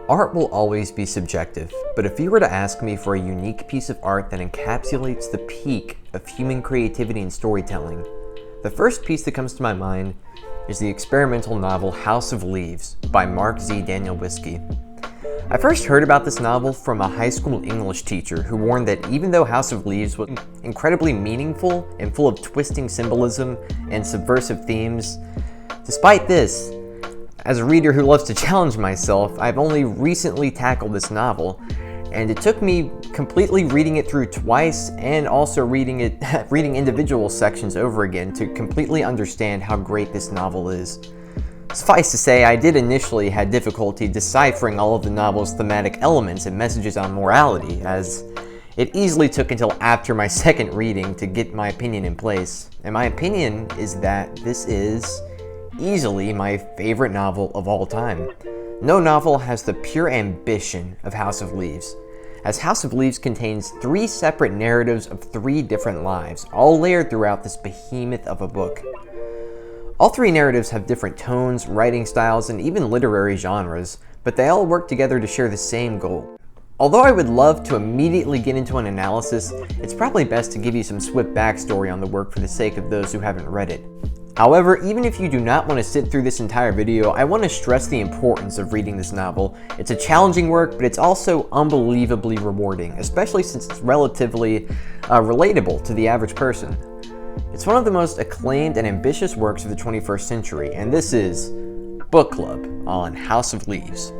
Art will always be subjective, but if you were to ask me for a unique piece of art that encapsulates the peak of human creativity and storytelling, the first piece that comes to my mind is the experimental novel House of Leaves by Mark Z. Danielwiski. I first heard about this novel from a high school English teacher who warned that even though House of Leaves was incredibly meaningful and full of twisting symbolism and subversive themes, despite this, as a reader who loves to challenge myself, I've only recently tackled this novel, and it took me completely reading it through twice and also reading individual sections over again to completely understand how great this novel is. Suffice to say, I did initially have difficulty deciphering all of the novel's thematic elements and messages on morality, as it easily took until after my second reading to get my opinion in place. And my opinion is that this is easily my favorite novel of all time. No novel has the pure ambition of House of Leaves, as House of Leaves contains 3 separate narratives of 3 different lives, all layered throughout this behemoth of a book. All 3 narratives have different tones, writing styles, and even literary genres, but they all work together to share the same goal. Although I would love to immediately get into an analysis, it's probably best to give you some swift backstory on the work for the sake of those who haven't read it. However, even if you do not want to sit through this entire video, I want to stress the importance of reading this novel. It's a challenging work, but it's also unbelievably rewarding, especially since it's relatively relatable to the average person. It's one of the most acclaimed and ambitious works of the 21st century, and this is Book Club on House of Leaves.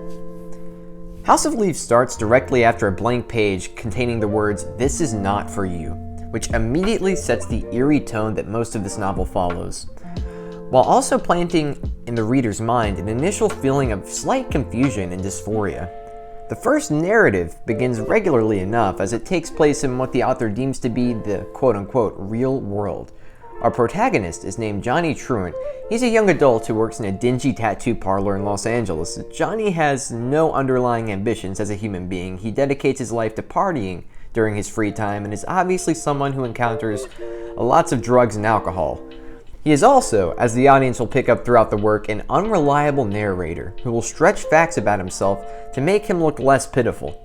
House of Leaves starts directly after a blank page containing the words, "This is not for you," which immediately sets the eerie tone that most of this novel follows, while also planting in the reader's mind an initial feeling of slight confusion and dysphoria. The first narrative begins regularly enough, as it takes place in what the author deems to be the quote-unquote real world. Our protagonist is named Johnny Truant. He's a young adult who works in a dingy tattoo parlor in Los Angeles. Johnny has no underlying ambitions as a human being. He dedicates his life to partying during his free time and is obviously someone who encounters lots of drugs and alcohol. He is also, as the audience will pick up throughout the work, an unreliable narrator who will stretch facts about himself to make him look less pitiful.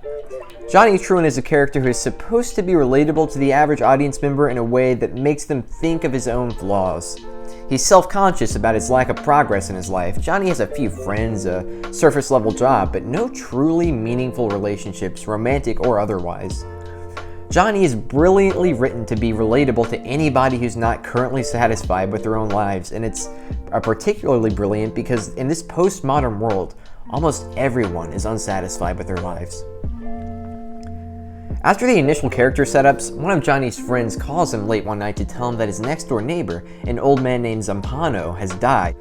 Johnny Truant is a character who is supposed to be relatable to the average audience member in a way that makes them think of his own flaws. He's self-conscious about his lack of progress in his life. Johnny has a few friends, a surface-level job, but no truly meaningful relationships, romantic or otherwise. Johnny is brilliantly written to be relatable to anybody who's not currently satisfied with their own lives, and it's particularly brilliant because in this postmodern world, almost everyone is unsatisfied with their lives. After the initial character setups, one of Johnny's friends calls him late one night to tell him that his next-door neighbor, an old man named Zempano, has died.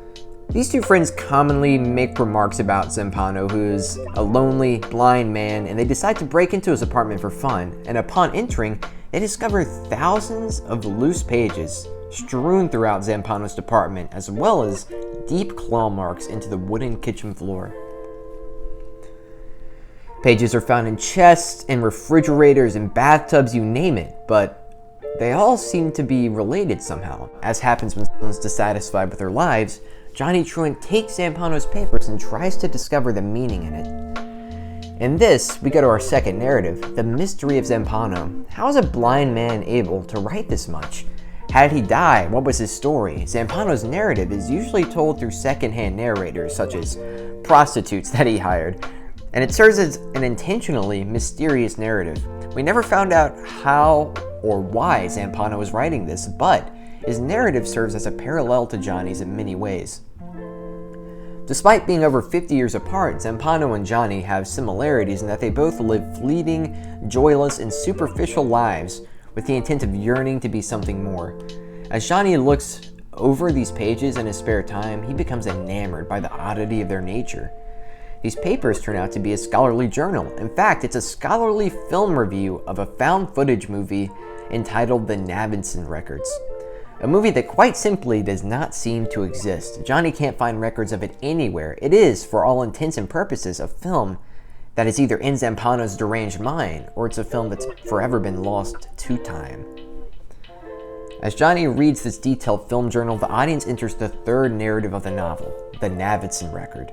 These 2 friends commonly make remarks about Zempano, who is a lonely, blind man, and they decide to break into his apartment for fun, and upon entering, they discover thousands of loose pages strewn throughout Zempano's apartment, as well as deep claw marks into the wooden kitchen floor. Pages are found in chests and refrigerators and bathtubs, you name it, but they all seem to be related somehow. As happens when someone's dissatisfied with their lives, Johnny Truant takes Zempano's papers and tries to discover the meaning in it. In this, we go to our second narrative, The Mystery of Zempano. How is a blind man able to write this much? How did he die? What was his story? Zempano's narrative is usually told through second-hand narrators, such as prostitutes that he hired, and it serves as an intentionally mysterious narrative. We never found out how or why Zempano was writing this, but his narrative serves as a parallel to Johnny's in many ways. Despite being over 50 years apart, Zempano and Johnny have similarities in that they both live fleeting, joyless, and superficial lives with the intent of yearning to be something more. As Johnny looks over these pages in his spare time, he becomes enamored by the oddity of their nature. These papers turn out to be a scholarly journal. In fact, it's a scholarly film review of a found footage movie entitled The Navinson Records. A movie that quite simply does not seem to exist. Johnny can't find records of it anywhere. It is, for all intents and purposes, a film that is either in Zempano's deranged mind, or it's a film that's forever been lost to time. As Johnny reads this detailed film journal, the audience enters the third narrative of the novel, the Navidson Record.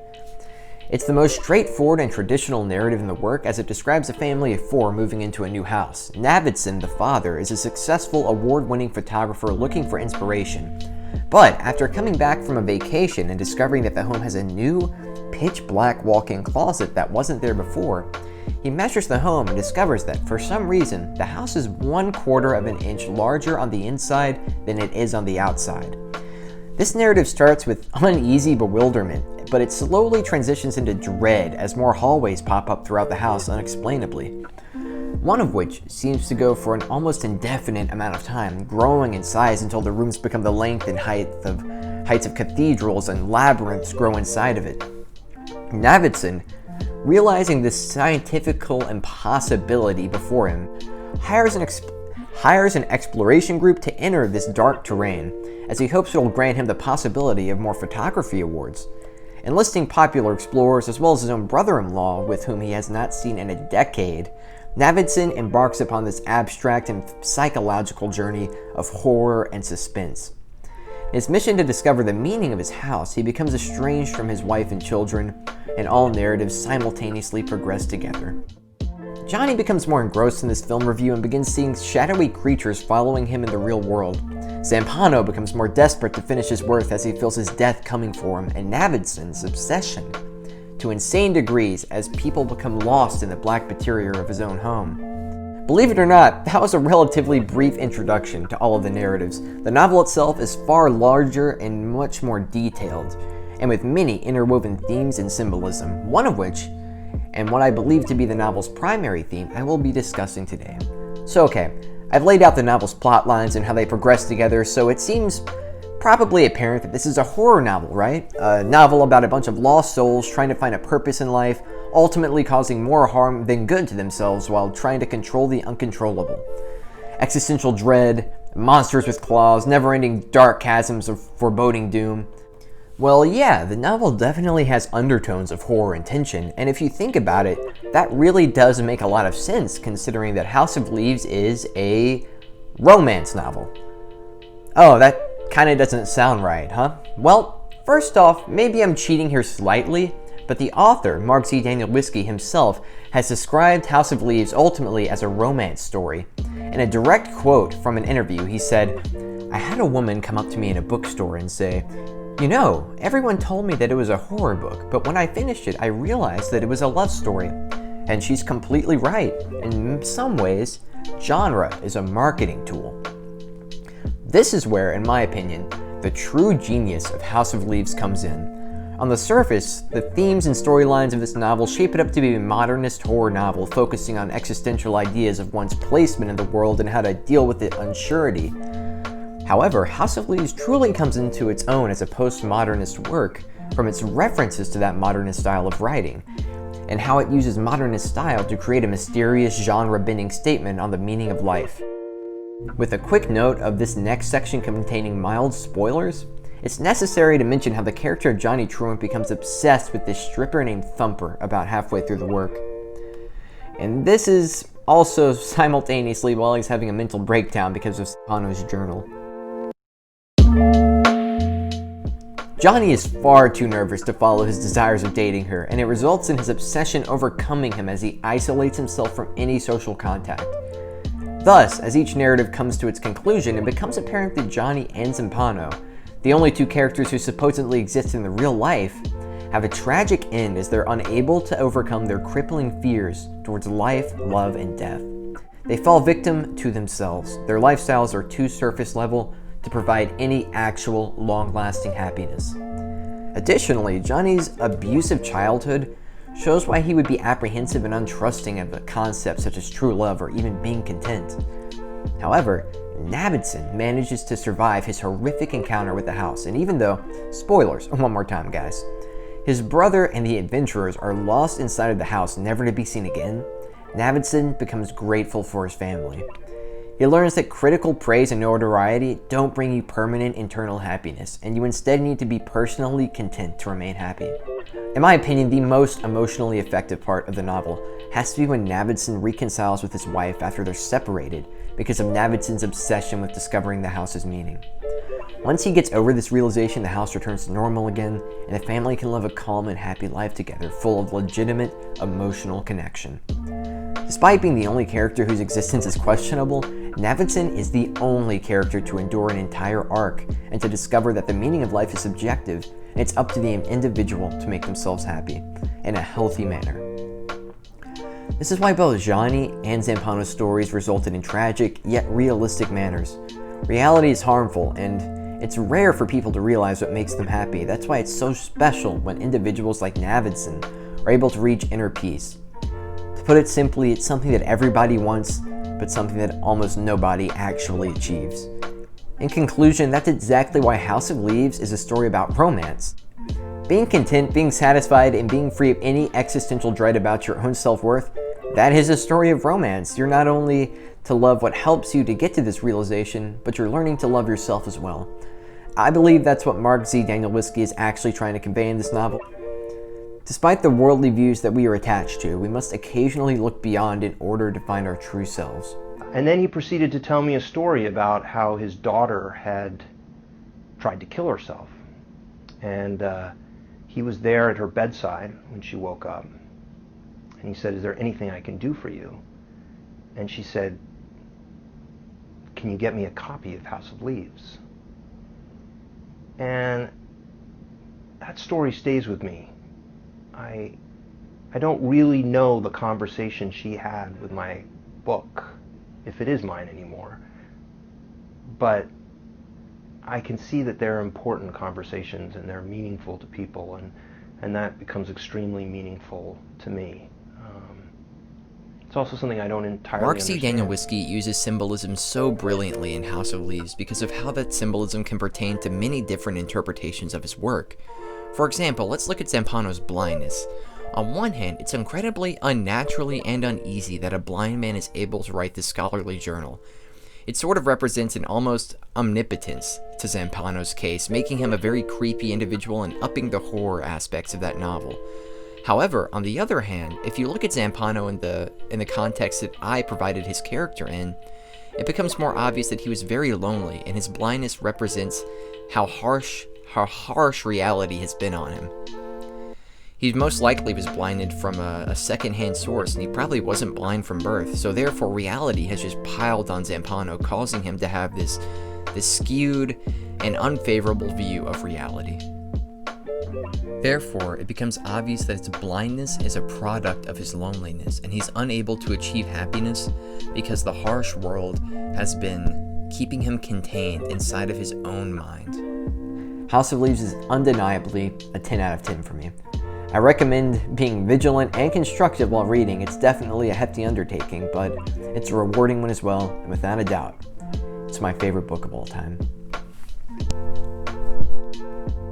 It's the most straightforward and traditional narrative in the work, as it describes a family of 4 moving into a new house. Navidson, the father, is a successful, award-winning photographer looking for inspiration. But after coming back from a vacation and discovering that the home has a new, pitch-black walk-in closet that wasn't there before, he measures the home and discovers that, for some reason, the house is 1/4 of an inch larger on the inside than it is on the outside. This narrative starts with uneasy bewilderment, but it slowly transitions into dread as more hallways pop up throughout the house unexplainably. One of which seems to go for an almost indefinite amount of time, growing in size until the rooms become the length and heights of cathedrals and labyrinths grow inside of it. Navidson, realizing this scientifical impossibility before him, hires an exploration group to enter this dark terrain, as he hopes it will grant him the possibility of more photography awards. Enlisting popular explorers as well as his own brother-in-law, with whom he has not seen in a decade, Navidson embarks upon this abstract and psychological journey of horror and suspense. In his mission to discover the meaning of his house, he becomes estranged from his wife and children, and all narratives simultaneously progress together. Johnny becomes more engrossed in this film review and begins seeing shadowy creatures following him in the real world. Zempano becomes more desperate to finish his work as he feels his death coming for him, and Navidson's obsession to insane degrees as people become lost in the black material of his own home. Believe it or not, that was a relatively brief introduction to all of the narratives. The novel itself is far larger and much more detailed, and with many interwoven themes and symbolism, one of which, and what I believe to be the novel's primary theme, I will be discussing today. So okay, I've laid out the novel's plot lines and how they progress together, so it seems probably apparent that this is a horror novel, right? A novel about a bunch of lost souls trying to find a purpose in life, ultimately causing more harm than good to themselves while trying to control the uncontrollable. Existential dread, monsters with claws, never-ending dark chasms of foreboding doom. Well, yeah, the novel definitely has undertones of horror and tension, and if you think about it, that really does make a lot of sense considering that House of Leaves is a romance novel. Oh, that kinda doesn't sound right, huh? Well, first off, maybe I'm cheating here slightly, but the author, Mark Z. Danielwiski himself, has described House of Leaves ultimately as a romance story. In a direct quote from an interview, he said, "I had a woman come up to me in a bookstore and say, 'You know, everyone told me that it was a horror book, but when I finished it, I realized that it was a love story.' And she's completely right. In some ways, genre is a marketing tool." This is where, in my opinion, the true genius of House of Leaves comes in. On the surface, the themes and storylines of this novel shape it up to be a modernist horror novel focusing on existential ideas of one's placement in the world and how to deal with the unsurety. However, House of Leaves truly comes into its own as a postmodernist work from its references to that modernist style of writing, and how it uses modernist style to create a mysterious genre-bending statement on the meaning of life. With a quick note of this next section containing mild spoilers, it's necessary to mention how the character of Johnny Truman becomes obsessed with this stripper named Thumper about halfway through the work. And this is also simultaneously while he's having a mental breakdown because of Zempano's journal. Johnny is far too nervous to follow his desires of dating her, and it results in his obsession overcoming him as he isolates himself from any social contact. Thus, as each narrative comes to its conclusion, it becomes apparent that Johnny and Zempano, the only 2 characters who supposedly exist in the real life, have a tragic end as they're unable to overcome their crippling fears towards life, love, and death. They fall victim to themselves. Their lifestyles are too surface level to provide any actual long-lasting happiness. Additionally, Johnny's abusive childhood shows why he would be apprehensive and untrusting of a concept such as true love or even being content. However, Navidson manages to survive his horrific encounter with the house, and even though, spoilers, one more time guys, his brother and the adventurers are lost inside of the house never to be seen again, Navidson becomes grateful for his family. He learns that critical praise and notoriety don't bring you permanent internal happiness, and you instead need to be personally content to remain happy. In my opinion, the most emotionally effective part of the novel has to be when Navidson reconciles with his wife after they're separated, because of Navidson's obsession with discovering the house's meaning. Once he gets over this realization, the house returns to normal again, and the family can live a calm and happy life together, full of legitimate emotional connection. Despite being the only character whose existence is questionable, Navidson is the only character to endure an entire arc and to discover that the meaning of life is subjective, and it's up to the individual to make themselves happy in a healthy manner. This is why both Johnny and Zempano's stories resulted in tragic yet realistic manners. Reality is harmful, and it's rare for people to realize what makes them happy. That's why it's so special when individuals like Navidson are able to reach inner peace. To put it simply, it's something that everybody wants, but something that almost nobody actually achieves. In conclusion, that's exactly why House of Leaves is a story about romance. Being content, being satisfied, and being free of any existential dread about your own self-worth, that is a story of romance. You're not only to love what helps you to get to this realization, but you're learning to love yourself as well. I believe that's what Mark Z. Danielwiski is actually trying to convey in this novel. Despite the worldly views that we are attached to, we must occasionally look beyond in order to find our true selves. And then he proceeded to tell me a story about how his daughter had tried to kill herself. And he was there at her bedside when she woke up. And he said, "Is there anything I can do for you?" And she said, "Can you get me a copy of House of Leaves?" And that story stays with me. I don't really know the conversation she had with my book, if it is mine anymore. But I can see that they're important conversations and they're meaningful to people, and that becomes extremely meaningful to me. It's also something I don't entirely Mark C. understand. Danielwiski uses symbolism so brilliantly in House of Leaves because of how that symbolism can pertain to many different interpretations of his work. For example, let's look at Zempano's blindness. On one hand, it's incredibly unnaturally and uneasy that a blind man is able to write this scholarly journal. It sort of represents an almost omnipotence to Zempano's case, making him a very creepy individual and upping the horror aspects of that novel. However, on the other hand, if you look at Zempano in the context that I provided his character in, it becomes more obvious that he was very lonely, and his blindness represents how harsh reality has been on him. He most likely was blinded from a second-hand source, and he probably wasn't blind from birth, so therefore reality has just piled on Zempano, causing him to have this skewed and unfavorable view of reality. Therefore, it becomes obvious that his blindness is a product of his loneliness, and he's unable to achieve happiness because the harsh world has been keeping him contained inside of his own mind. House of Leaves is undeniably a 10 out of 10 for me. I recommend being vigilant and constructive while reading. It's definitely a hefty undertaking, but it's a rewarding one as well, and without a doubt, it's my favorite book of all time.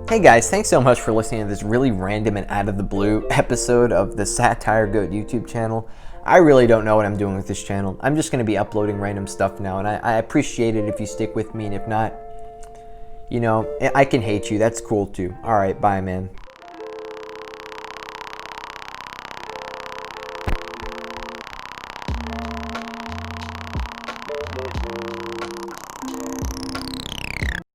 Hey guys, thanks so much for listening to this really random and out of the blue episode of the Satire Goat YouTube channel. I really don't know what I'm doing with this channel. I'm just going to be uploading random stuff now, and I appreciate it if you stick with me, and if not, you know, I can hate you. That's cool too. Alright, bye man.